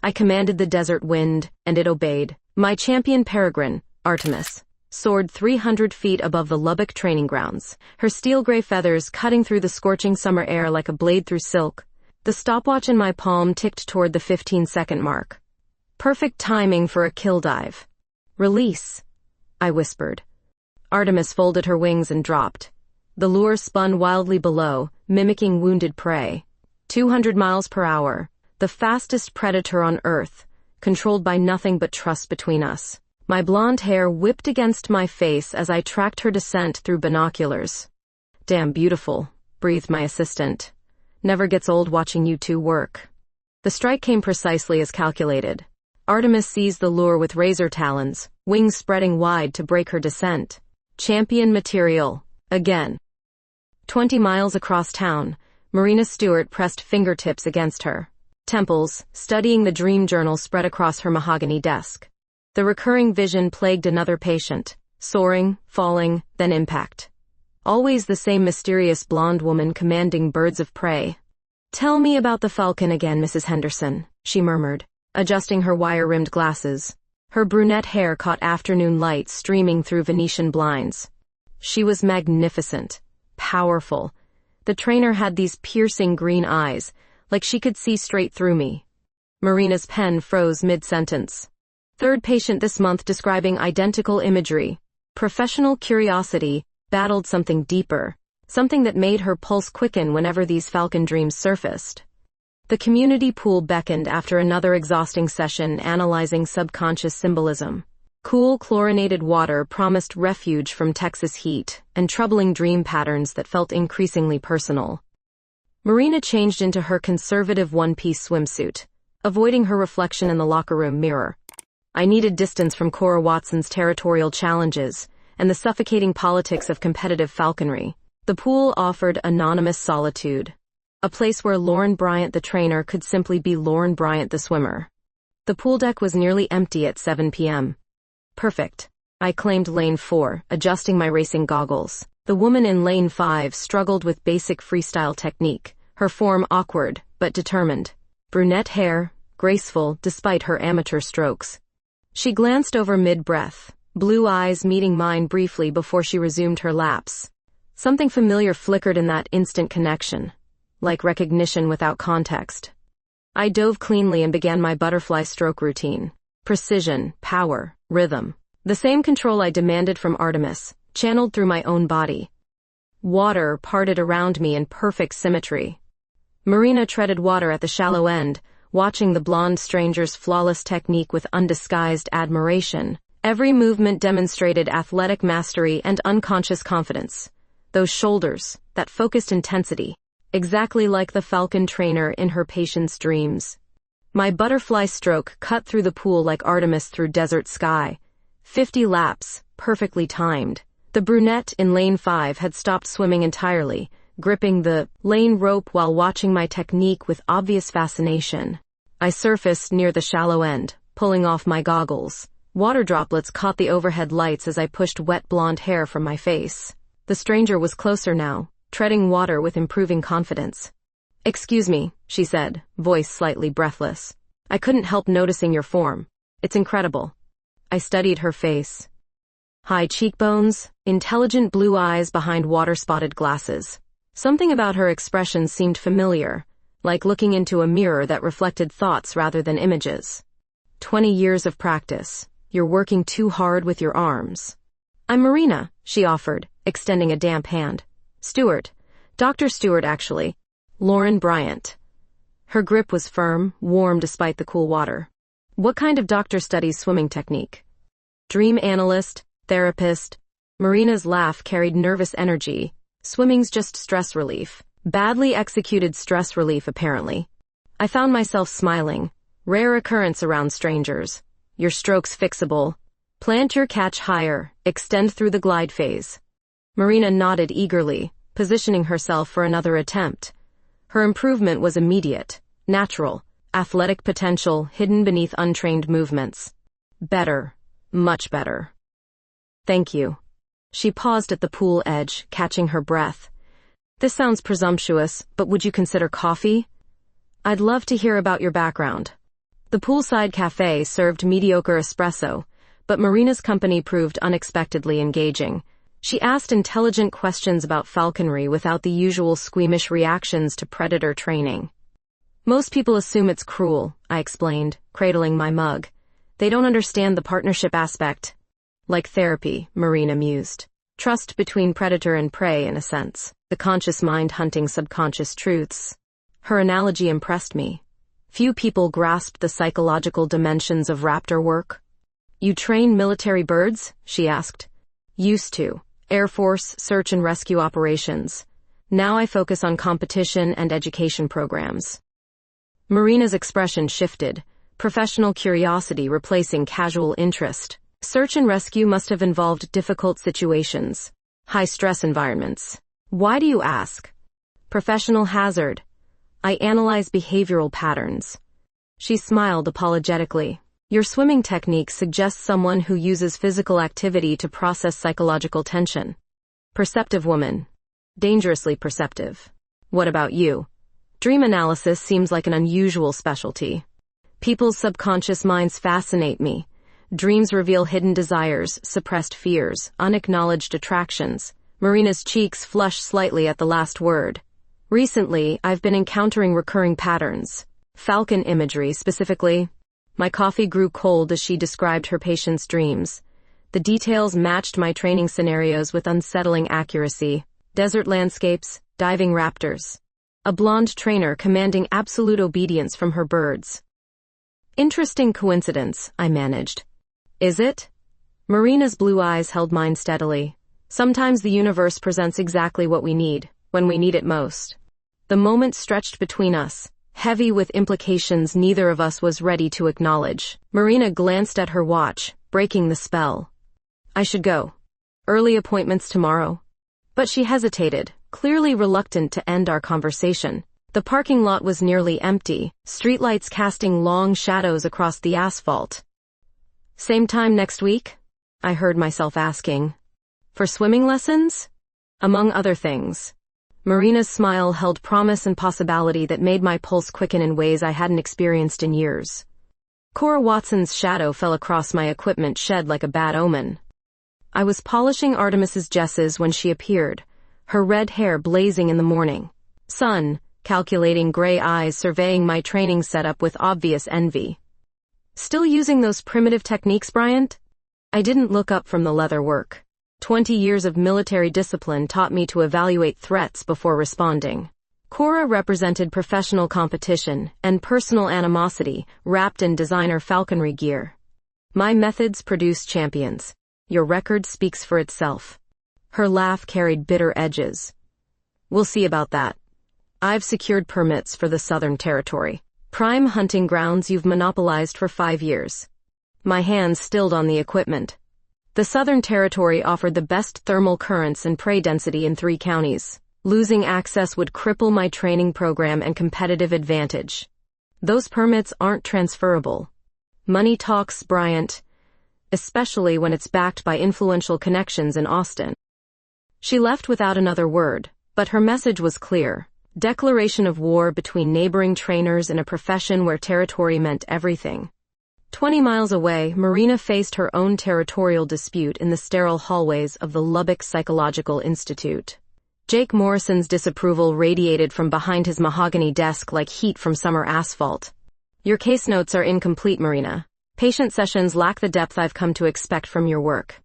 I commanded the desert wind, and it obeyed. My champion peregrine, Artemis, soared 300 feet above the Lubbock training grounds, her steel-gray feathers cutting through the scorching summer air like a blade through silk. The stopwatch in my palm ticked toward the 15-second mark. Perfect timing for a kill dive. "Release," I whispered. Artemis folded her wings and dropped. The lure spun wildly below, mimicking wounded prey. 200 miles per hour, the fastest predator on Earth, controlled by nothing but trust between us. My blonde hair whipped against my face as I tracked her descent through binoculars. "Damn beautiful," breathed my assistant. "Never gets old watching you two work." The strike came precisely as calculated. Artemis seized the lure with razor talons, wings spreading wide to break her descent. Champion material, again. 20 miles across town, Marina Stewart pressed fingertips against her temples, studying the dream journal spread across her mahogany desk. The recurring vision plagued another patient, soaring, falling, then impact. Always the same mysterious blonde woman commanding birds of prey. "Tell me about the falcon again, Mrs. Henderson," she murmured, adjusting her wire-rimmed glasses. Her brunette hair caught afternoon light streaming through Venetian blinds. She was magnificent, powerful. The trainer had these piercing green eyes, like she could see straight through me. Marina's pen froze mid-sentence. Third patient this month describing identical imagery. Professional curiosity battled something deeper, something that made her pulse quicken whenever these falcon dreams surfaced. The community pool beckoned after another exhausting session analyzing subconscious symbolism. Cool, chlorinated water promised refuge from Texas heat and troubling dream patterns that felt increasingly personal. Marina changed into her conservative one-piece swimsuit, avoiding her reflection in the locker room mirror. I needed distance from Cora Watson's territorial challenges and the suffocating politics of competitive falconry. The pool offered anonymous solitude, a place where Lauren Bryant the trainer could simply be Lauren Bryant the swimmer. The pool deck was nearly empty at 7 p.m. Perfect. I claimed lane 4, adjusting my racing goggles. The woman in lane 5 struggled with basic freestyle technique, her form awkward but determined. Brunette hair, graceful despite her amateur strokes. She glanced over mid-breath, blue eyes meeting mine briefly before she resumed her laps. Something familiar flickered in that instant connection, like recognition without context. I dove cleanly and began my butterfly stroke routine. Precision, power, rhythm. The same control I demanded from Artemis, channeled through my own body. Water parted around me in perfect symmetry. Marina treaded water at the shallow end, watching the blonde stranger's flawless technique with undisguised admiration. Every movement demonstrated athletic mastery and unconscious confidence. Those shoulders, that focused intensity, exactly like the falcon trainer in her patient's dreams. My butterfly stroke cut through the pool like Artemis through desert sky. 50 laps, perfectly timed. The brunette in lane 5 had stopped swimming entirely, gripping the lane rope while watching my technique with obvious fascination. I surfaced near the shallow end, pulling off my goggles. Water droplets caught the overhead lights as I pushed wet blonde hair from my face. The stranger was closer now, treading water with improving confidence. "Excuse me," she said, voice slightly breathless. "I couldn't help noticing your form. It's incredible." I studied her face. High cheekbones, intelligent blue eyes behind water-spotted glasses. Something about her expression seemed familiar, like looking into a mirror that reflected thoughts rather than images. 20 years of practice. You're working too hard with your arms. "I'm Marina," she offered, extending a damp hand. "Stewart. Dr. Stewart, actually. Lauren Bryant." Her grip was firm, warm despite the cool water. "What kind of doctor studies swimming technique?" "Dream analyst, therapist." Marina's laugh carried nervous energy. "Swimming's just stress relief." Badly executed stress relief, apparently. I found myself smiling. Rare occurrence around strangers. Your stroke's fixable. Plant your catch higher, extend through the glide phase. Marina nodded eagerly, positioning herself for another attempt. Her improvement was immediate, natural, athletic potential hidden beneath untrained movements. Better, much better. "Thank you." She paused at the pool edge, catching her breath. "This sounds presumptuous, but would you consider coffee?" "I'd love to hear about your background." The poolside cafe served mediocre espresso, but Marina's company proved unexpectedly engaging. She asked intelligent questions about falconry without the usual squeamish reactions to predator training. Most people assume it's cruel, I explained, cradling my mug. They don't understand the partnership aspect. Like therapy, Marina mused. Trust between predator and prey, in a sense. The conscious mind hunting subconscious truths. Her analogy impressed me. Few people grasp the psychological dimensions of raptor work. You train military birds? She asked. Used to. Air Force, search and rescue operations. Now I focus on competition and education programs. Marina's expression shifted, professional curiosity replacing casual interest. Search and rescue must have involved difficult situations, high-stress environments. Why do you ask? Professional hazard. I analyze behavioral patterns. She smiled apologetically. Your swimming technique suggests someone who uses physical activity to process psychological tension. Perceptive woman. Dangerously perceptive. What about you? Dream analysis seems like an unusual specialty. People's subconscious minds fascinate me. Dreams reveal hidden desires, suppressed fears, unacknowledged attractions. Marina's cheeks flushed slightly at the last word. Recently, I've been encountering recurring patterns. Falcon imagery, specifically. My coffee grew cold as she described her patient's dreams. The details matched my training scenarios with unsettling accuracy. Desert landscapes, diving raptors. A blonde trainer commanding absolute obedience from her birds. Interesting coincidence, I managed. Is it? Marina's blue eyes held mine steadily. Sometimes the universe presents exactly what we need, when we need it most. The moment stretched between us, heavy with implications neither of us was ready to acknowledge. Marina glanced at her watch, breaking the spell. I should go. Early appointments tomorrow. But she hesitated, clearly reluctant to end our conversation. The parking lot was nearly empty, streetlights casting long shadows across the asphalt. Same time next week? I heard myself asking. For swimming lessons? Among other things. Marina's smile held promise and possibility that made my pulse quicken in ways I hadn't experienced in years. Cora Watson's shadow fell across my equipment shed like a bad omen. I was polishing Artemis's jesses when she appeared, her red hair blazing in the morning sun, calculating gray eyes surveying my training setup with obvious envy. Still using those primitive techniques, Bryant? I didn't look up from the leather work. 20 years of military discipline taught me to evaluate threats before responding. Cora represented professional competition and personal animosity wrapped in designer falconry gear. My methods produce champions. Your record speaks for itself. Her laugh carried bitter edges. We'll see about that. I've secured permits for the Southern Territory. Prime hunting grounds you've monopolized for 5 years. My hands stilled on the equipment. The Southern Territory offered the best thermal currents and prey density in 3 counties. Losing access would cripple my training program and competitive advantage. Those permits aren't transferable. Money talks, Bryant, especially when it's backed by influential connections in Austin. She left without another word, but her message was clear. Declaration of war between neighboring trainers in a profession where territory meant everything. 20 miles away, Marina faced her own territorial dispute in the sterile hallways of the Lubbock Psychological Institute. Jake Morrison's disapproval radiated from behind his mahogany desk like heat from summer asphalt. Your case notes are incomplete, Marina. Patient sessions lack the depth I've come to expect from your work.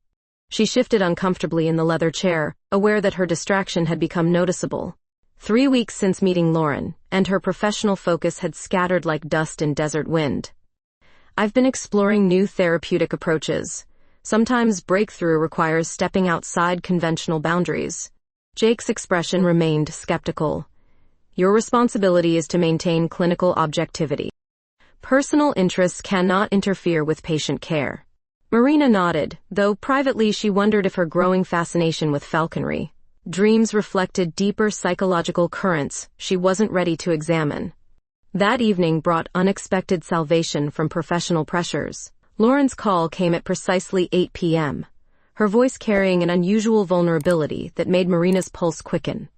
She shifted uncomfortably in the leather chair, aware that her distraction had become noticeable. 3 weeks since meeting Lauren, and her professional focus had scattered like dust in desert wind. I've been exploring new therapeutic approaches. Sometimes breakthrough requires stepping outside conventional boundaries. Jake's expression remained skeptical. Your responsibility is to maintain clinical objectivity. Personal interests cannot interfere with patient care. Marina nodded, though privately she wondered if her growing fascination with falconry dreams reflected deeper psychological currents she wasn't ready to examine. That evening brought unexpected salvation from professional pressures. Lauren's call came at precisely 8 p.m., her voice carrying an unusual vulnerability that made Marina's pulse quicken.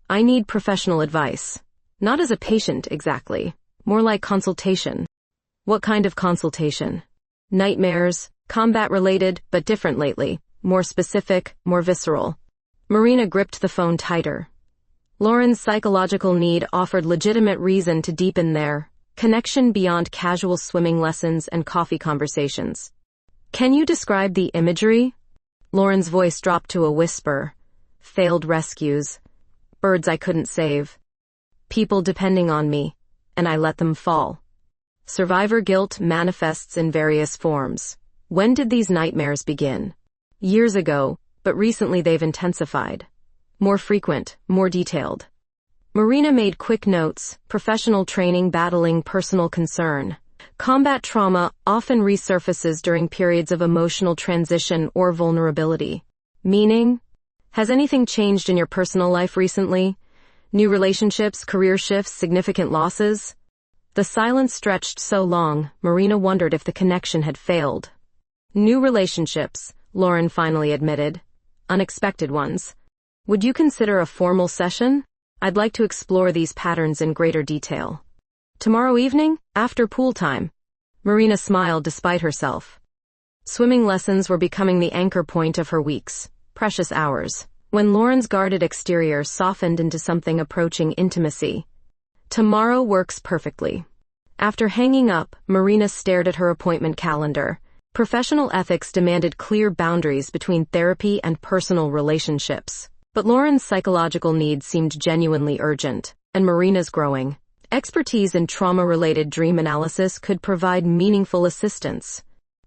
I need professional advice. Not as a patient, exactly. More like consultation. What kind of consultation? Nightmares, combat-related, but different lately. More specific, more visceral. Marina gripped the phone tighter. Lauren's psychological need offered legitimate reason to deepen their connection beyond casual swimming lessons and coffee conversations. Can you describe the imagery? Lauren's voice dropped to a whisper. Failed rescues. Birds I couldn't save. People depending on me, and I let them fall. Survivor guilt manifests in various forms. When did these nightmares begin? Years ago, but recently they've intensified. More frequent, more detailed. Marina made quick notes, professional training battling personal concern. Combat trauma often resurfaces during periods of emotional transition or vulnerability. Meaning? Has anything changed in your personal life recently? New relationships, career shifts, significant losses? The silence stretched so long, Marina wondered if the connection had failed. New relationships, Lauren finally admitted. Unexpected ones. Would you consider a formal session? I'd like to explore these patterns in greater detail. Tomorrow evening, after pool time. Marina smiled despite herself. Swimming lessons were becoming the anchor point of her weeks, precious hours, when Lauren's guarded exterior softened into something approaching intimacy. Tomorrow works perfectly. After hanging up, Marina stared at her appointment calendar. Professional ethics demanded clear boundaries between therapy and personal relationships. But Lauren's psychological needs seemed genuinely urgent, and Marina's growing expertise in trauma-related dream analysis could provide meaningful assistance.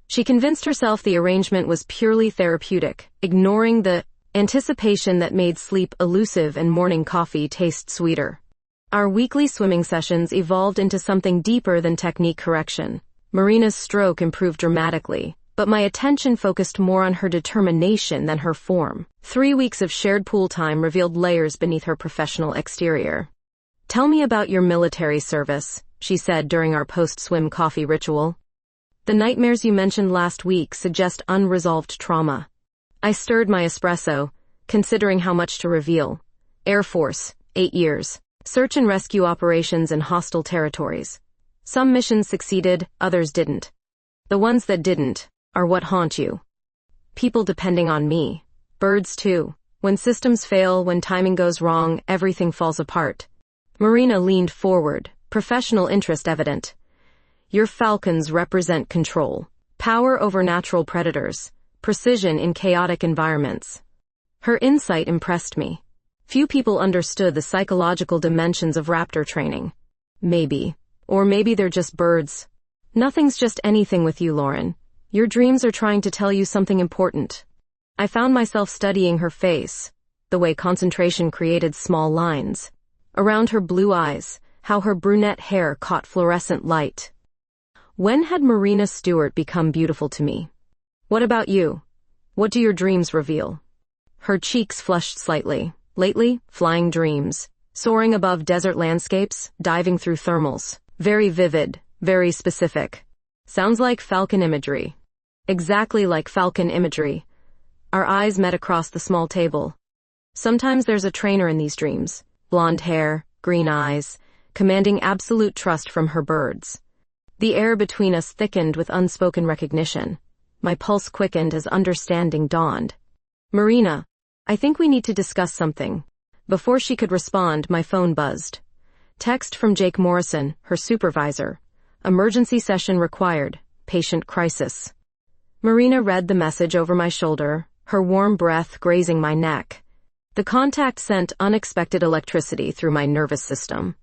She convinced herself the arrangement was purely therapeutic, ignoring the anticipation that made sleep elusive and morning coffee taste sweeter. Our weekly swimming sessions evolved into something deeper than technique correction. Marina's stroke improved dramatically, but my attention focused more on her determination than her form. 3 weeks of shared pool time revealed layers beneath her professional exterior. Tell me about your military service, she said during our post-swim coffee ritual. The nightmares you mentioned last week suggest unresolved trauma. I stirred my espresso, considering how much to reveal. Air Force, 8 years. Search and rescue operations in hostile territories. Some missions succeeded, others didn't. The ones that didn't are what haunt you. People depending on me. Birds too. When systems fail, when timing goes wrong, everything falls apart. Marina leaned forward, professional interest evident. Your falcons represent control, power over natural predators, precision in chaotic environments. Her insight impressed me. Few people understood the psychological dimensions of raptor training. Maybe. Or maybe they're just birds. Nothing's just anything with you, Lauren. Your dreams are trying to tell you something important. I found myself studying her face, the way concentration created small lines. Around her blue eyes, how her brunette hair caught fluorescent light. When had Marina Stewart become beautiful to me? What about you? What do your dreams reveal? Her cheeks flushed slightly. Lately, flying dreams. Soaring above desert landscapes, diving through thermals. Very vivid, very specific. Sounds like falcon imagery. Exactly like falcon imagery. Our eyes met across the small table. Sometimes there's a trainer in these dreams. Blonde hair, green eyes, commanding absolute trust from her birds. The air between us thickened with unspoken recognition. My pulse quickened as understanding dawned. Marina, I think we need to discuss something. Before she could respond, my phone buzzed. Text from Jake Morrison, her supervisor. Emergency session required. Patient crisis. Marina read the message over my shoulder, her warm breath grazing my neck. The contact sent unexpected electricity through my nervous system.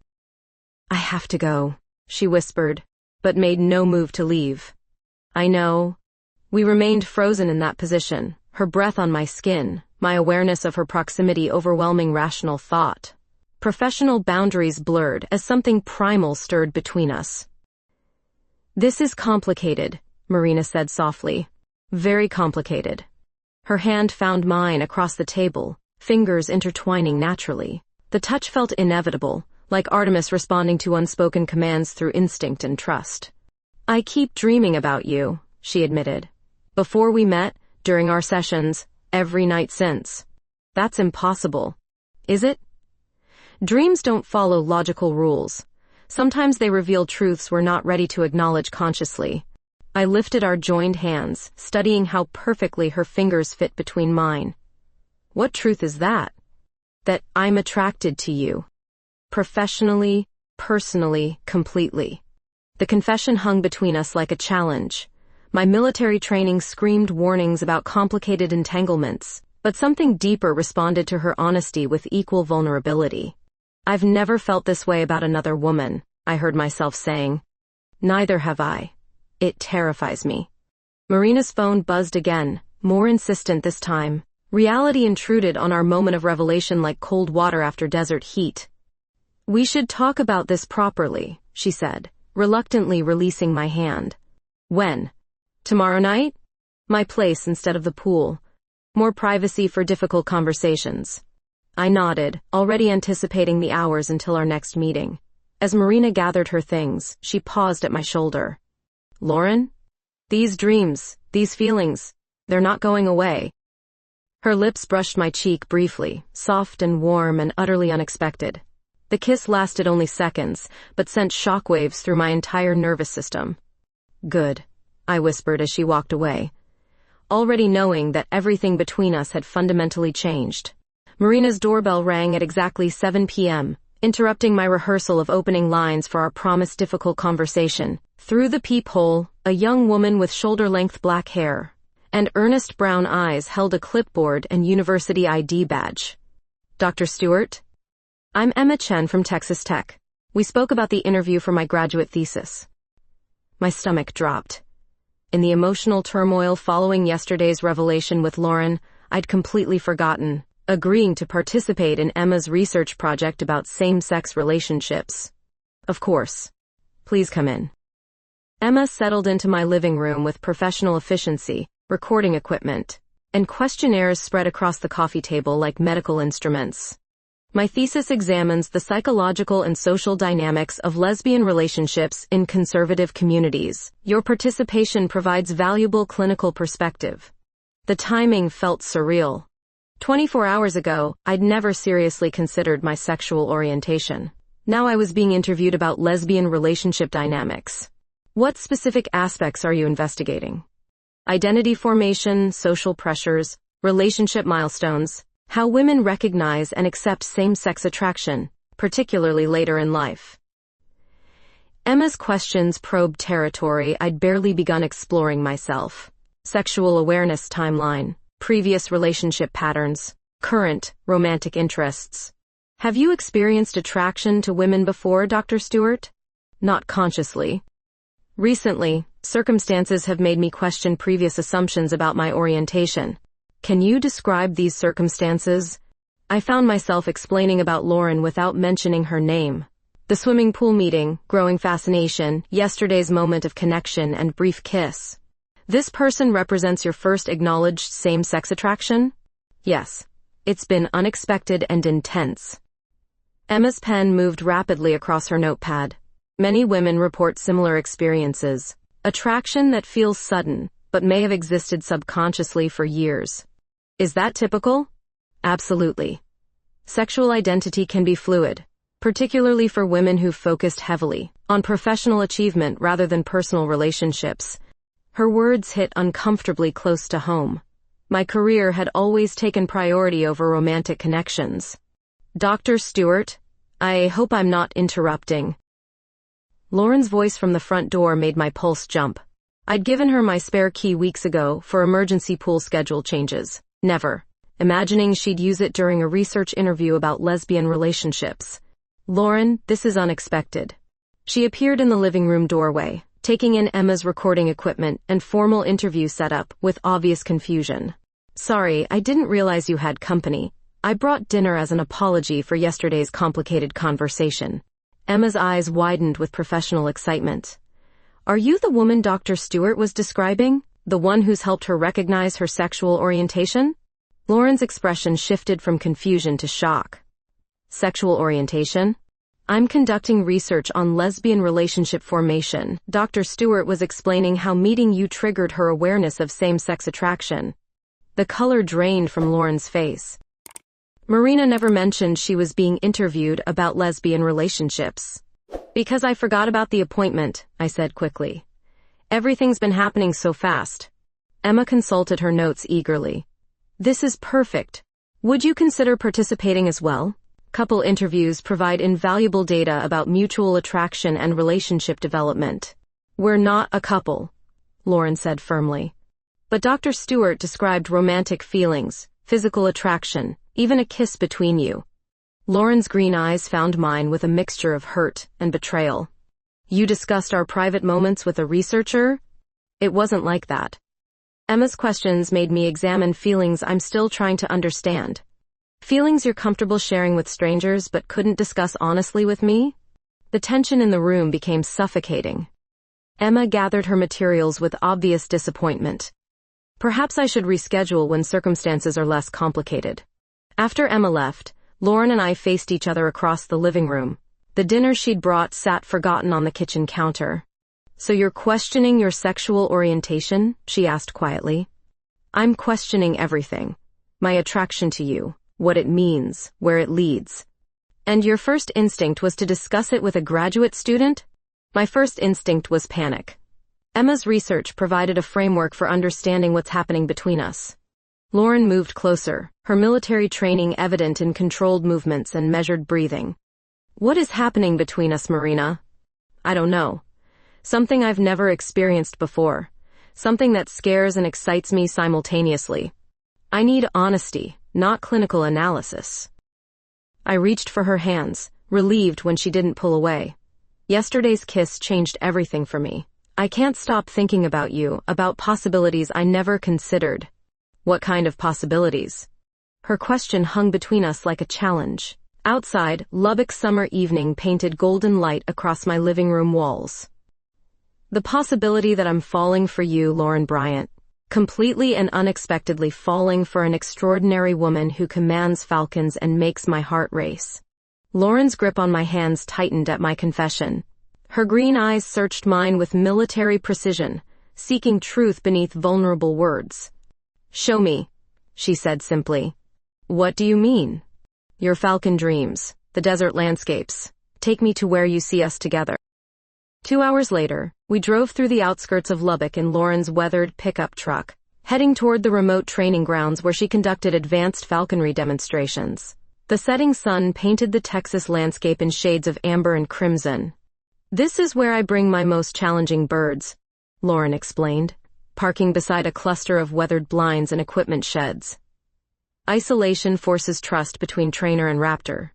I have to go, she whispered, but made no move to leave. I know. We remained frozen in that position, her breath on my skin, my awareness of her proximity overwhelming rational thought. Professional boundaries blurred as something primal stirred between us. This is complicated, Marina said softly. Very complicated. Her hand found mine across the table, fingers intertwining naturally. The touch felt inevitable, like Artemis responding to unspoken commands through instinct and trust. I keep dreaming about you, she admitted. Before we met, during our sessions, every night since. That's impossible. Is it? Dreams don't follow logical rules. Sometimes they reveal truths we're not ready to acknowledge consciously. I lifted our joined hands, studying how perfectly her fingers fit between mine. What truth is that? That I'm attracted to you. Professionally, personally, completely. The confession hung between us like a challenge. My military training screamed warnings about complicated entanglements, but something deeper responded to her honesty with equal vulnerability. I've never felt this way about another woman, I heard myself saying. Neither have I. It terrifies me. Marina's phone buzzed again, more insistent this time. Reality intruded on our moment of revelation like cold water after desert heat. We should talk about this properly, she said, reluctantly releasing my hand. When? Tomorrow night? My place instead of the pool. More privacy for difficult conversations. I nodded, already anticipating the hours until our next meeting. As Marina gathered her things, she paused at my shoulder. Lauren? These dreams, these feelings, they're not going away. Her lips brushed my cheek briefly, soft and warm and utterly unexpected. The kiss lasted only seconds, but sent shockwaves through my entire nervous system. Good, I whispered as she walked away, already knowing that everything between us had fundamentally changed. Marina's doorbell rang at exactly 7 p.m., interrupting my rehearsal of opening lines for our promised difficult conversation. Through the peephole, a young woman with shoulder-length black hair and earnest brown eyes held a clipboard and university ID badge. Dr. Stewart? I'm Emma Chen from Texas Tech. We spoke about the interview for my graduate thesis. My stomach dropped. In the emotional turmoil following yesterday's revelation with Lauren, I'd completely forgotten, agreeing to participate in Emma's research project about same-sex relationships. Of course. Please come in. Emma settled into my living room with professional efficiency, recording equipment, and questionnaires spread across the coffee table like medical instruments. My thesis examines the psychological and social dynamics of lesbian relationships in conservative communities. Your participation provides valuable clinical perspective. The timing felt surreal. 24 hours ago, I'd never seriously considered my sexual orientation. Now I was being interviewed about lesbian relationship dynamics. What specific aspects are you investigating? Identity formation, social pressures, relationship milestones, how women recognize and accept same-sex attraction, particularly later in life. Emma's questions probed territory I'd barely begun exploring myself. Sexual awareness timeline, previous relationship patterns, current romantic interests. Have you experienced attraction to women before, Dr. Stewart? Not consciously. Recently, circumstances have made me question previous assumptions about my orientation. Can you describe these circumstances? I found myself explaining about Lauren without mentioning her name. The swimming pool meeting, growing fascination, yesterday's moment of connection and brief kiss. This person represents your first acknowledged same-sex attraction? Yes. It's been unexpected and intense. Emma's pen moved rapidly across her notepad. Many women report similar experiences. Attraction that feels sudden, but may have existed subconsciously for years. Is that typical? Absolutely. Sexual identity can be fluid, particularly for women who've focused heavily on professional achievement rather than personal relationships. Her words hit uncomfortably close to home. My career had always taken priority over romantic connections. Dr. Stewart, I hope I'm not interrupting. Lauren's voice from the front door made my pulse jump. I'd given her my spare key weeks ago for emergency pool schedule changes. Never imagining she'd use it during a research interview about lesbian relationships. Lauren, this is unexpected. She appeared in the living room doorway, taking in Emma's recording equipment and formal interview setup with obvious confusion. Sorry, I didn't realize you had company. I brought dinner as an apology for yesterday's complicated conversation. Emma's eyes widened with professional excitement. Are you the woman Dr. Stewart was describing? The one who's helped her recognize her sexual orientation? Lauren's expression shifted from confusion to shock. Sexual orientation? I'm conducting research on lesbian relationship formation. Dr. Stewart was explaining how meeting you triggered her awareness of same-sex attraction. The color drained from Lauren's face. Marina never mentioned she was being interviewed about lesbian relationships. Because I forgot about the appointment, I said quickly. Everything's been happening so fast. Emma consulted her notes eagerly. This is perfect. Would you consider participating as well? Couple interviews provide invaluable data about mutual attraction and relationship development. We're not a couple, Lauren said firmly. But Dr. Stewart described romantic feelings, physical attraction, even a kiss between you. Lauren's green eyes found mine with a mixture of hurt and betrayal. You discussed our private moments with a researcher? It wasn't like that. Emma's questions made me examine feelings I'm still trying to understand. Feelings you're comfortable sharing with strangers but couldn't discuss honestly with me? The tension in the room became suffocating. Emma gathered her materials with obvious disappointment. Perhaps I should reschedule when circumstances are less complicated. After Emma left, Lauren and I faced each other across the living room. The dinner she'd brought sat forgotten on the kitchen counter. So you're questioning your sexual orientation? She asked quietly. I'm questioning everything. My attraction to you, what it means, where it leads. And your first instinct was to discuss it with a graduate student? My first instinct was panic. Emma's research provided a framework for understanding what's happening between us. Lauren moved closer, her military training evident in controlled movements and measured breathing. What is happening between us, Marina? I don't know. Something I've never experienced before. Something that scares and excites me simultaneously. I need honesty, not clinical analysis. I reached for her hands, relieved when she didn't pull away. Yesterday's kiss changed everything for me. I can't stop thinking about you, about possibilities I never considered. What kind of possibilities? Her question hung between us like a challenge. Outside, Lubbock's summer evening painted golden light across my living room walls. The possibility that I'm falling for you, Lauren Bryant. Completely and unexpectedly falling for an extraordinary woman who commands falcons and makes my heart race. Lauren's grip on my hands tightened at my confession. Her green eyes searched mine with military precision, seeking truth beneath vulnerable words. Show me, she said simply. What do you mean? Your falcon dreams, the desert landscapes. Take me to where you see us together. 2 hours later, we drove through the outskirts of Lubbock in Lauren's weathered pickup truck, heading toward the remote training grounds where she conducted advanced falconry demonstrations. The setting sun painted the Texas landscape in shades of amber and crimson. This is where I bring my most challenging birds, Lauren explained, parking beside a cluster of weathered blinds and equipment sheds. Isolation forces trust between trainer and raptor.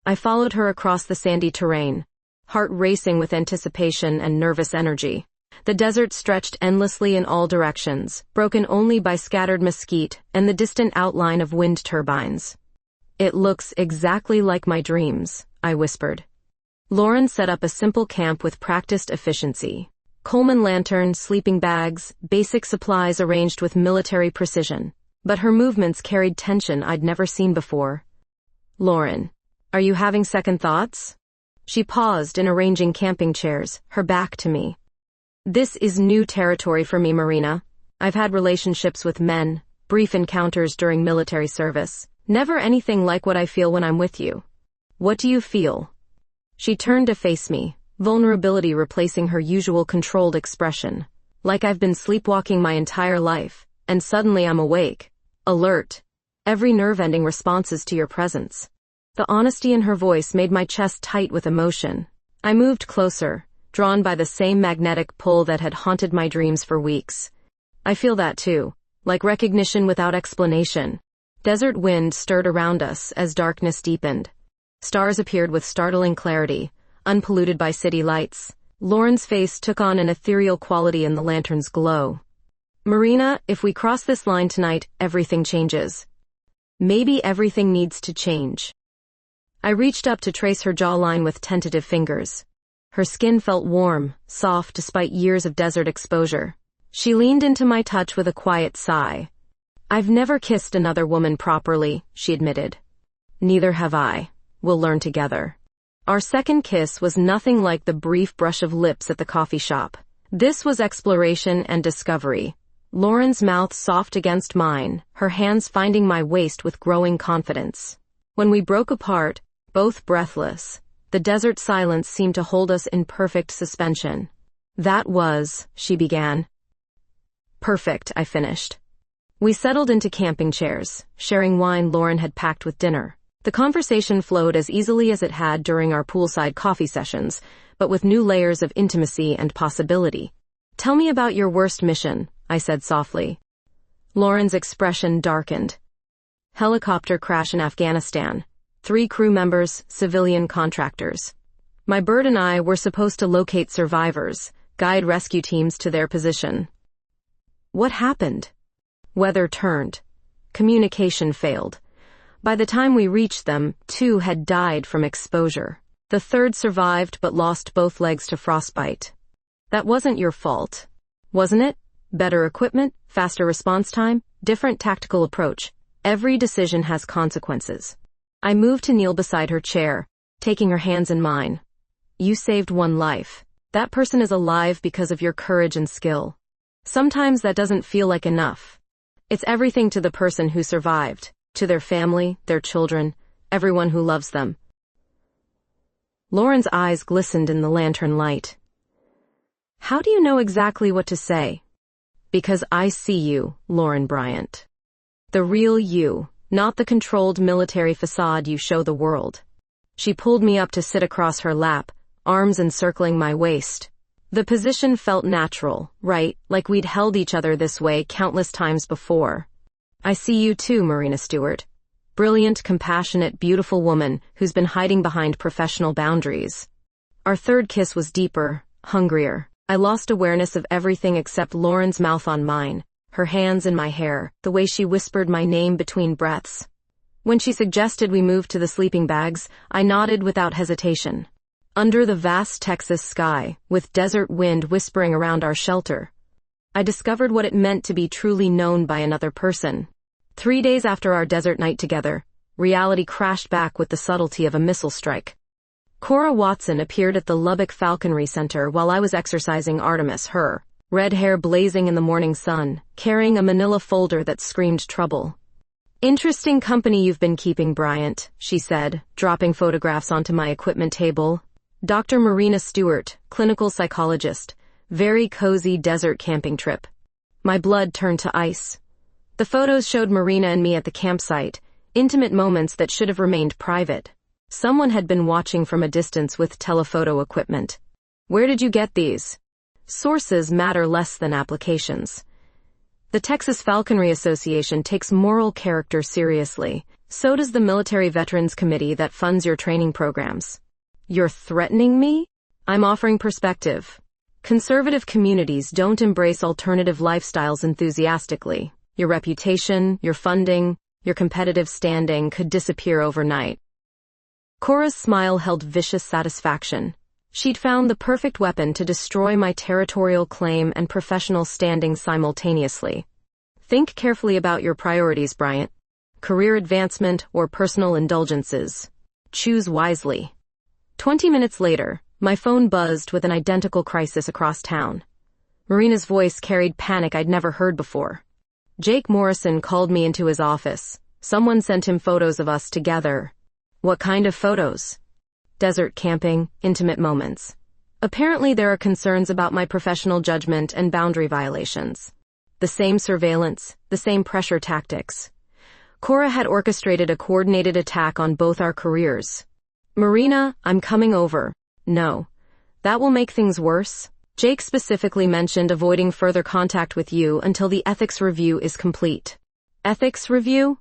I followed her across the sandy terrain, heart racing with anticipation and nervous energy. The desert stretched endlessly in all directions, broken only by scattered mesquite and the distant outline of wind turbines. It looks exactly like my dreams, I whispered. Lauren set up a simple camp with practiced efficiency. Coleman lantern, sleeping bags, basic supplies arranged with military precision. But her movements carried tension I'd never seen before. Lauren, are you having second thoughts? She paused in arranging camping chairs, her back to me. This is new territory for me, Marina. I've had relationships with men, brief encounters during military service. Never anything like what I feel when I'm with you. What do you feel? She turned to face me, vulnerability replacing her usual controlled expression. Like I've been sleepwalking my entire life, and suddenly I'm awake. Alert. Every nerve ending responses to your presence. The honesty in her voice made my chest tight with emotion. I moved closer, drawn by the same magnetic pull that had haunted my dreams for weeks. I feel that too, like recognition without explanation. Desert wind stirred around us as darkness deepened. Stars appeared with startling clarity, unpolluted by city lights. Lauren's face took on an ethereal quality in the lantern's glow. Marina, if we cross this line tonight, everything changes. Maybe everything needs to change. I reached up to trace her jawline with tentative fingers. Her skin felt warm, soft despite years of desert exposure. She leaned into my touch with a quiet sigh. I've never kissed another woman properly, she admitted. Neither have I. We'll learn together. Our second kiss was nothing like the brief brush of lips at the coffee shop. This was exploration and discovery. Lauren's mouth soft against mine, her hands finding my waist with growing confidence. When we broke apart, both breathless, The desert silence seemed to hold us in perfect suspension. That was, she began. Perfect, I finished. We settled into camping chairs, sharing wine Lauren had packed with dinner. The conversation flowed as easily as it had during our poolside coffee sessions, but with new layers of intimacy and possibility. Tell me about your worst mission, I said softly. Lauren's expression darkened. Helicopter crash in Afghanistan. 3 crew members, civilian contractors. My bird and I were supposed to locate survivors, guide rescue teams to their position. What happened? Weather turned. Communication failed. By the time we reached them, 2 had died from exposure. The 3rd survived but lost both legs to frostbite. That wasn't your fault, wasn't it? Better equipment, faster response time, different tactical approach. Every decision has consequences. I moved to kneel beside her chair, taking her hands in mine. You saved 1 life. That person is alive because of your courage and skill. Sometimes that doesn't feel like enough. It's everything to the person who survived, to their family, their children, everyone who loves them. Lauren's eyes glistened in the lantern light. How do you know exactly what to say? Because I see you, Lauren Bryant. The real you, not the controlled military facade you show the world. She pulled me up to sit across her lap, arms encircling my waist. The position felt natural, right, like we'd held each other this way countless times before. I see you too, Marina Stewart. Brilliant, compassionate, beautiful woman who's been hiding behind professional boundaries. Our 3rd kiss was deeper, hungrier. I lost awareness of everything except Lauren's mouth on mine, her hands in my hair, the way she whispered my name between breaths. When she suggested we move to the sleeping bags, I nodded without hesitation. Under the vast Texas sky, with desert wind whispering around our shelter, I discovered what it meant to be truly known by another person. 3 days after our desert night together, reality crashed back with the subtlety of a missile strike. Cora Watson appeared at the Lubbock Falconry Center while I was exercising Artemis, her red hair blazing in the morning sun, carrying a manila folder that screamed trouble. Interesting company you've been keeping, Bryant, she said, dropping photographs onto my equipment table. Dr. Marina Stewart, clinical psychologist. Very cozy desert camping trip. My blood turned to ice. The photos showed Marina and me at the campsite, intimate moments that should have remained private. Someone had been watching from a distance with telephoto equipment. Where did you get these? Sources matter less than applications. The Texas Falconry Association takes moral character seriously. So does the Military Veterans Committee that funds your training programs. You're threatening me? I'm offering perspective. Conservative communities don't embrace alternative lifestyles enthusiastically. Your reputation, your funding, your competitive standing could disappear overnight. Cora's smile held vicious satisfaction. She'd found the perfect weapon to destroy my territorial claim and professional standing simultaneously. Think carefully about your priorities, Bryant. Career advancement or personal indulgences. Choose wisely. 20 minutes later, my phone buzzed with an identical crisis across town. Marina's voice carried panic I'd never heard before. Jake Morrison called me into his office. Someone sent him photos of us together. What kind of photos? Desert camping, intimate moments. Apparently there are concerns about my professional judgment and boundary violations. The same surveillance, the same pressure tactics. Cora had orchestrated a coordinated attack on both our careers. Marina, I'm coming over. No. That will make things worse. Jake specifically mentioned avoiding further contact with you until the ethics review is complete. Ethics review?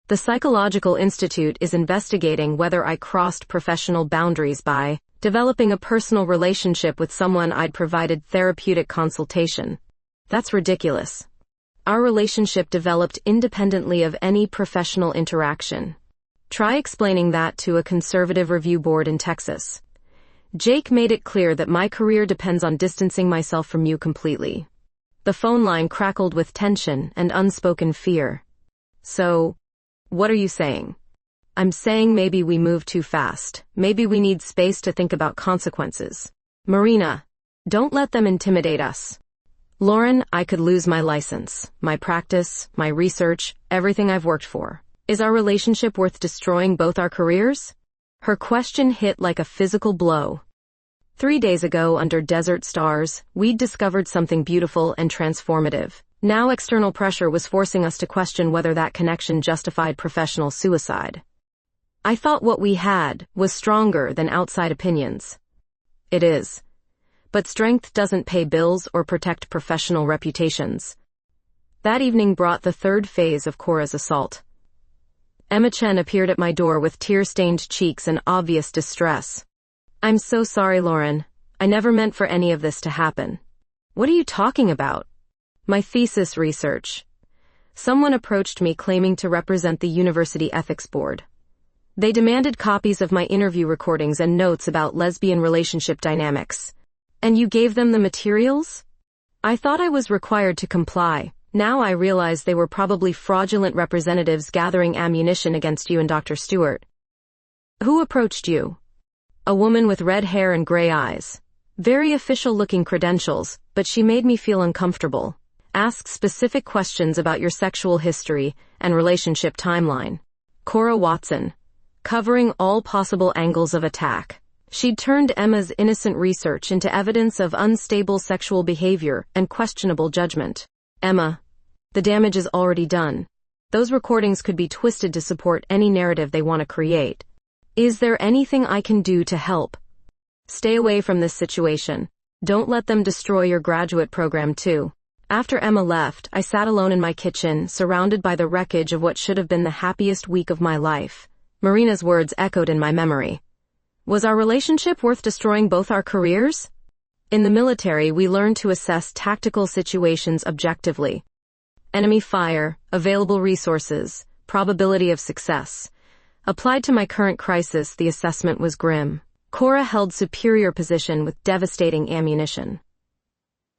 The Psychological Institute is investigating whether I crossed professional boundaries by developing a personal relationship with someone I'd provided therapeutic consultation. That's ridiculous. Our relationship developed independently of any professional interaction. Try explaining that to a conservative review board in Texas. Jake made it clear that my career depends on distancing myself from you completely. The phone line crackled with tension and unspoken fear. So, what are you saying? I'm saying maybe we move too fast. Maybe we need space to think about consequences. Marina, don't let them intimidate us. Lauren, I could lose my license, my practice, my research, everything I've worked for. Is our relationship worth destroying both our careers? Her question hit like a physical blow. 3 days ago, under desert stars, we'd discovered something beautiful and transformative. Now external pressure was forcing us to question whether that connection justified professional suicide. I thought what we had was stronger than outside opinions. It is. But strength doesn't pay bills or protect professional reputations. That evening brought the third phase of Cora's assault. Emma Chen appeared at my door with tear-stained cheeks and obvious distress. "I'm so sorry, Lauren. I never meant for any of this to happen." "What are you talking about?" "My thesis research. Someone approached me claiming to represent the University Ethics Board. They demanded copies of my interview recordings and notes about lesbian relationship dynamics. And you gave them the materials?" I thought I was required to comply. Now I realize they were probably fraudulent representatives gathering ammunition against you and Dr. Stewart. "Who approached you?" "A woman with red hair and gray eyes. Very official-looking credentials, but she made me feel uncomfortable. Ask specific questions about your sexual history and relationship timeline." Cora Watson. Covering all possible angles of attack. She'd turned Emma's innocent research into evidence of unstable sexual behavior and questionable judgment. "Emma, the damage is already done. Those recordings could be twisted to support any narrative they want to create. Is there anything I can do to help?" "Stay away from this situation. Don't let them destroy your graduate program too." After Emma left, I sat alone in my kitchen, surrounded by the wreckage of what should have been the happiest week of my life. Marina's words echoed in my memory. Was our relationship worth destroying both our careers? In the military, we learned to assess tactical situations objectively. Enemy fire, available resources, probability of success. Applied to my current crisis, the assessment was grim. Cora held superior position with devastating ammunition.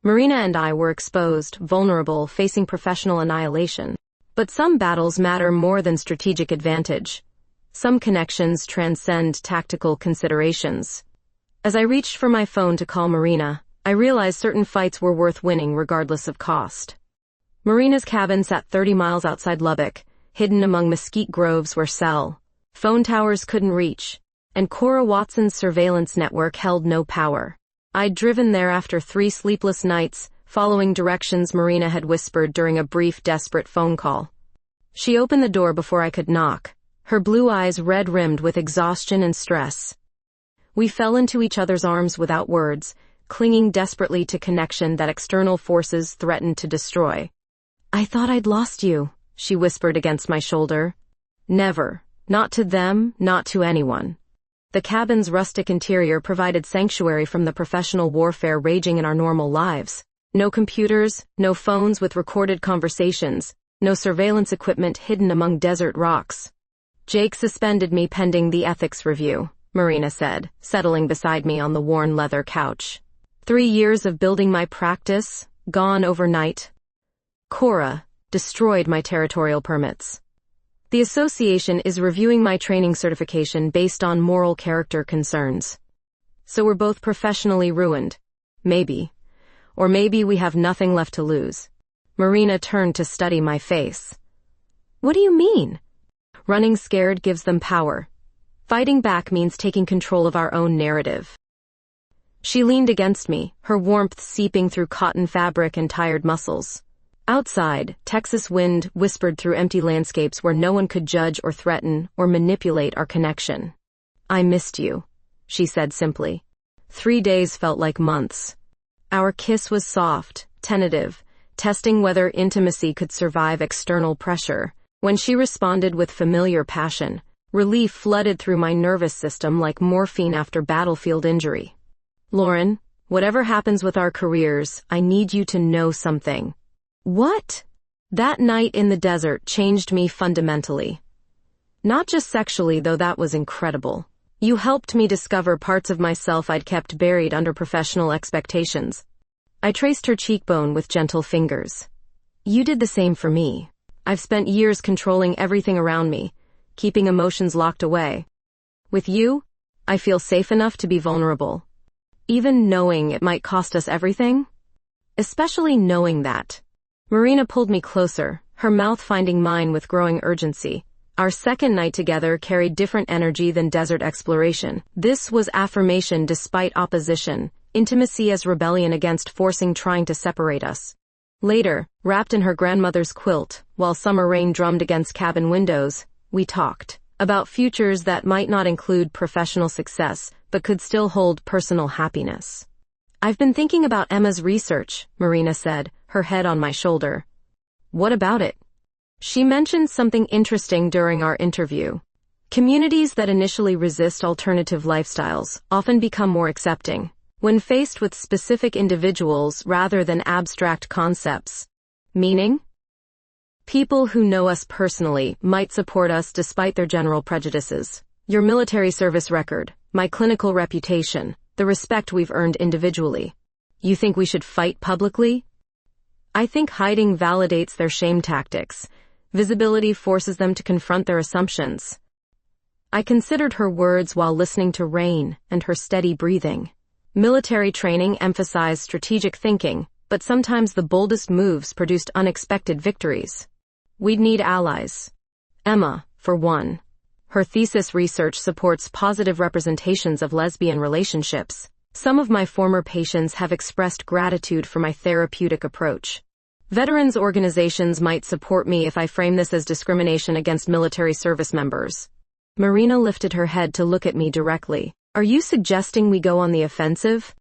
Marina and I were exposed, vulnerable, facing professional annihilation. But some battles matter more than strategic advantage. Some connections transcend tactical considerations. As I reached for my phone to call Marina, I realized certain fights were worth winning regardless of cost. Marina's cabin sat 30 miles outside Lubbock, hidden among mesquite groves where cell phone towers couldn't reach, and Cora Watson's surveillance network held no power. I'd driven there after 3 sleepless nights, following directions Marina had whispered during a brief, desperate phone call. She opened the door before I could knock, her blue eyes red-rimmed with exhaustion and stress. We fell into each other's arms without words, clinging desperately to connection that external forces threatened to destroy. "I thought I'd lost you," she whispered against my shoulder. "Never. Not to them, not to anyone." The cabin's rustic interior provided sanctuary from the professional warfare raging in our normal lives. No computers, no phones with recorded conversations, no surveillance equipment hidden among desert rocks. "Jake suspended me pending the ethics review," Marina said, settling beside me on the worn leather couch. 3 years of building my practice, gone overnight. Cora destroyed my territorial permits. The association is reviewing my training certification based on moral character concerns. So we're both professionally ruined. Maybe. Or maybe we have nothing left to lose. Marina turned to study my face. "What do you mean?" "Running scared gives them power. Fighting back means taking control of our own narrative." She leaned against me, her warmth seeping through cotton fabric and tired muscles. Outside, Texas wind whispered through empty landscapes where no one could judge or threaten or manipulate our connection. "I missed you," she said simply. 3 days felt like months. Our kiss was soft, tentative, testing whether intimacy could survive external pressure. When she responded with familiar passion, relief flooded through my nervous system like morphine after battlefield injury. "Lauren, whatever happens with our careers, I need you to know something." "What?" That night in the desert changed me fundamentally. Not just sexually, though that was incredible. You helped me discover parts of myself I'd kept buried under professional expectations. I traced her cheekbone with gentle fingers. You did the same for me. I've spent years controlling everything around me, keeping emotions locked away. With you, I feel safe enough to be vulnerable. Even knowing it might cost us everything? Especially knowing that. Marina pulled me closer, her mouth finding mine with growing urgency. Our second night together carried different energy than desert exploration. This was affirmation despite opposition, intimacy as rebellion against forcing trying to separate us. Later, wrapped in her grandmother's quilt, while summer rain drummed against cabin windows, we talked about futures that might not include professional success, but could still hold personal happiness. I've been thinking about Emma's research, Marina said, her head on my shoulder. What about it? She mentioned something interesting during our interview. Communities that initially resist alternative lifestyles often become more accepting when faced with specific individuals rather than abstract concepts. Meaning? People who know us personally might support us despite their general prejudices. Your military service record, my clinical reputation, the respect we've earned individually. You think we should fight publicly? I think hiding validates their shame tactics. Visibility forces them to confront their assumptions. I considered her words while listening to Rain and her steady breathing. Military training emphasized strategic thinking, but sometimes the boldest moves produced unexpected victories. We'd need allies. Emma, for one. Her thesis research supports positive representations of lesbian relationships. Some of my former patients have expressed gratitude for my therapeutic approach. Veterans organizations might support me if I frame this as discrimination against military service members. Marina lifted her head to look at me directly. Are you suggesting we go on the offensive?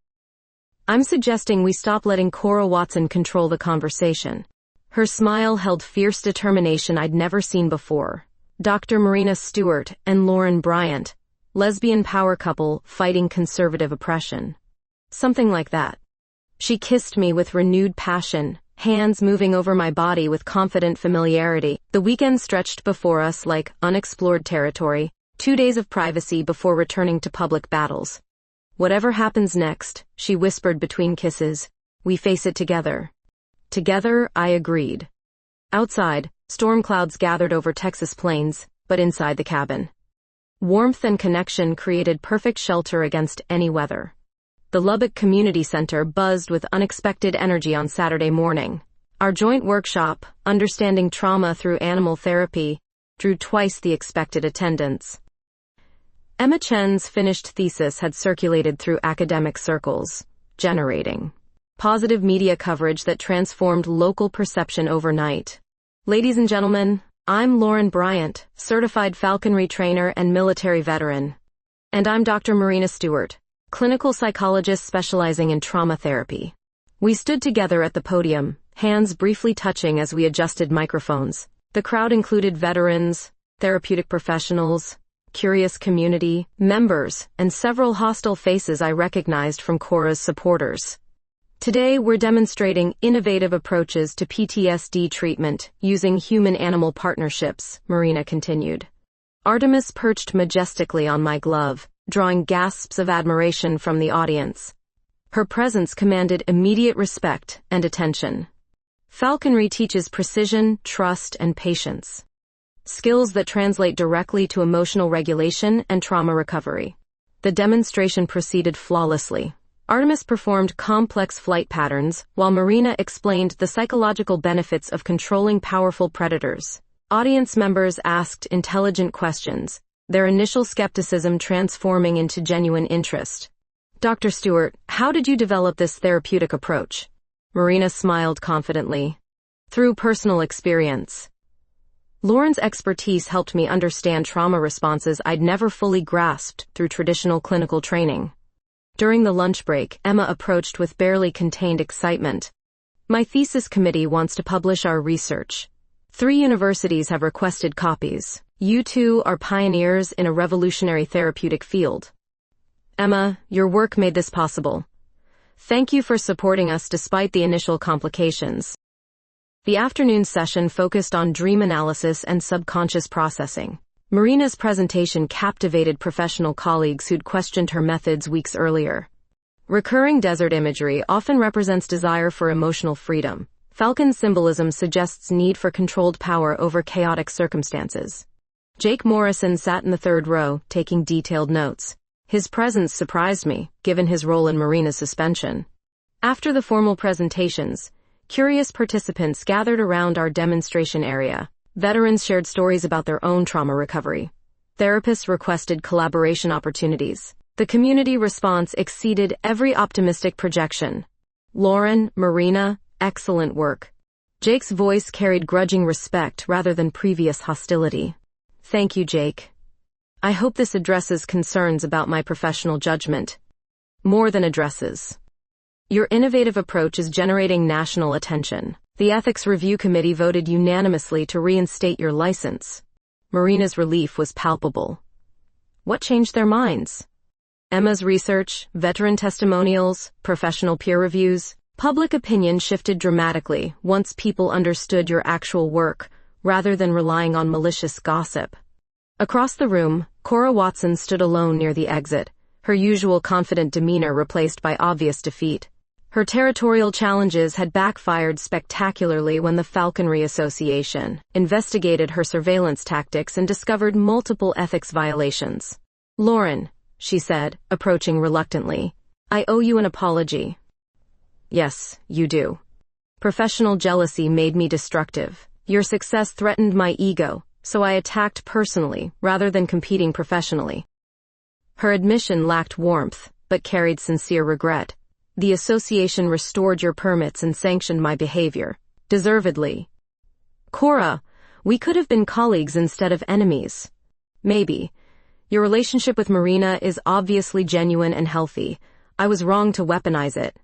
I'm suggesting we stop letting Cora Watson control the conversation. Her smile held fierce determination I'd never seen before. Dr. Marina Stewart and Lauren Bryant, lesbian power couple fighting conservative oppression. Something like that. She kissed me with renewed passion, hands moving over my body with confident familiarity. The weekend stretched before us like unexplored territory, 2 days of privacy before returning to public battles. Whatever happens next, she whispered between kisses, we face it together. Together, I agreed. Outside, storm clouds gathered over Texas plains, but inside the cabin. Warmth and connection created perfect shelter against any weather. The Lubbock Community Center buzzed with unexpected energy on Saturday morning. Our joint workshop, Understanding Trauma Through Animal Therapy, drew twice the expected attendance. Emma Chen's finished thesis had circulated through academic circles, generating positive media coverage that transformed local perception overnight. Ladies and gentlemen, I'm Lauren Bryant, certified falconry trainer and military veteran. And I'm Dr. Marina Stewart, clinical psychologist specializing in trauma therapy. We stood together at the podium, hands briefly touching as we adjusted microphones. The crowd included veterans, therapeutic professionals, curious community members, and several hostile faces I recognized from Cora's supporters. Today, we're demonstrating innovative approaches to PTSD treatment using human-animal partnerships, Marina continued. Artemis perched majestically on my glove, drawing gasps of admiration from the audience. Her presence commanded immediate respect and attention. Falconry teaches precision, trust, and patience. Skills that translate directly to emotional regulation and trauma recovery. The demonstration proceeded flawlessly. Artemis performed complex flight patterns, while Marina explained the psychological benefits of controlling powerful predators. Audience members asked intelligent questions, their initial skepticism transforming into genuine interest. Dr. Stewart, how did you develop this therapeutic approach? Marina smiled confidently. Through personal experience. Lauren's expertise helped me understand trauma responses I'd never fully grasped through traditional clinical training. During the lunch break, Emma approached with barely contained excitement. My thesis committee wants to publish our research. 3 universities have requested copies. You two are pioneers in a revolutionary therapeutic field. Emma, your work made this possible. Thank you for supporting us despite the initial complications. The afternoon session focused on dream analysis and subconscious processing. Marina's presentation captivated professional colleagues who'd questioned her methods weeks earlier. Recurring desert imagery often represents desire for emotional freedom. Falcon symbolism suggests need for controlled power over chaotic circumstances. Jake Morrison sat in the 3rd row, taking detailed notes. His presence surprised me, given his role in Marina's suspension. After the formal presentations, curious participants gathered around our demonstration area. Veterans shared stories about their own trauma recovery. Therapists requested collaboration opportunities. The community response exceeded every optimistic projection. Lauren, Marina, excellent work. Jake's voice carried grudging respect rather than previous hostility. Thank you, Jake. I hope this addresses concerns about my professional judgment. More than addresses. Your innovative approach is generating national attention. The Ethics Review Committee voted unanimously to reinstate your license. Marina's relief was palpable. What changed their minds? Emma's research, veteran testimonials, professional peer reviews. Public opinion shifted dramatically once people understood your actual work, rather than relying on malicious gossip. Across the room, Cora Watson stood alone near the exit, her usual confident demeanor replaced by obvious defeat. Her territorial challenges had backfired spectacularly when the Falconry Association investigated her surveillance tactics and discovered multiple ethics violations. Lauren, she said, approaching reluctantly, I owe you an apology. Yes, you do. Professional jealousy made me destructive. Your success threatened my ego, so I attacked personally rather than competing professionally. Her admission lacked warmth, but carried sincere regret. The association restored your permits and sanctioned my behavior. Deservedly. Cora, we could have been colleagues instead of enemies. Maybe. Your relationship with Marina is obviously genuine and healthy. I was wrong to weaponize it.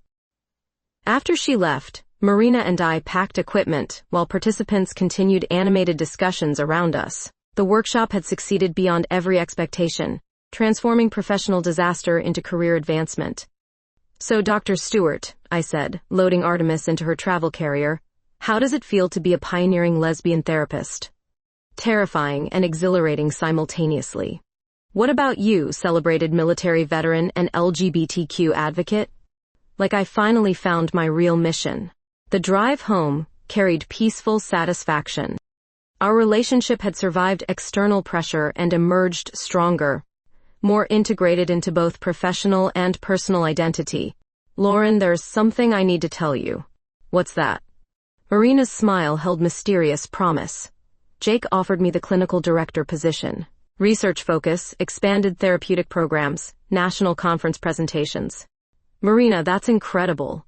After she left, Marina and I packed equipment while participants continued animated discussions around us. The workshop had succeeded beyond every expectation, transforming professional disaster into career advancement. So, Dr. Stewart, I said, loading Artemis into her travel carrier, how does it feel to be a pioneering lesbian therapist? Terrifying and exhilarating simultaneously. What about you, celebrated military veteran and LGBTQ advocate? Like I finally found my real mission. The drive home carried peaceful satisfaction. Our relationship had survived external pressure and emerged stronger, more integrated into both professional and personal identity. Lauren, there's something I need to tell you. What's that? Marina's smile held mysterious promise. Jake offered me the clinical director position. Research focus, expanded therapeutic programs, national conference presentations. Marina, that's incredible.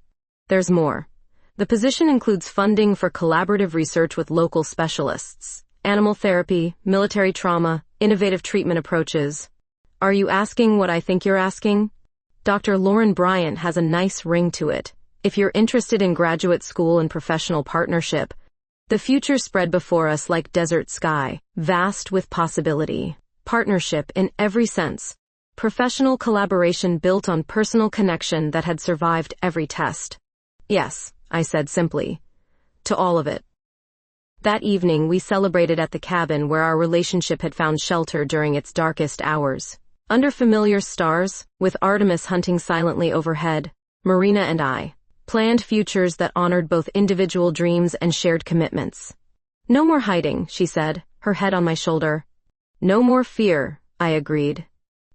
There's more. The position includes funding for collaborative research with local specialists, animal therapy, military trauma, innovative treatment approaches. Are you asking what I think you're asking? Dr. Lauren Bryant has a nice ring to it. If you're interested in graduate school and professional partnership, the future spread before us like desert sky, vast with possibility. Partnership in every sense. Professional collaboration built on personal connection that had survived every test. Yes, I said simply. To all of it. That evening we celebrated at the cabin where our relationship had found shelter during its darkest hours. Under familiar stars, with Artemis hunting silently overhead, Marina and I planned futures that honored both individual dreams and shared commitments. No more hiding, she said, her head on my shoulder. No more fear, I agreed.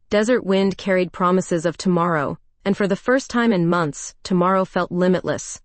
Desert wind carried promises of tomorrow, and for the first time in months, tomorrow felt limitless,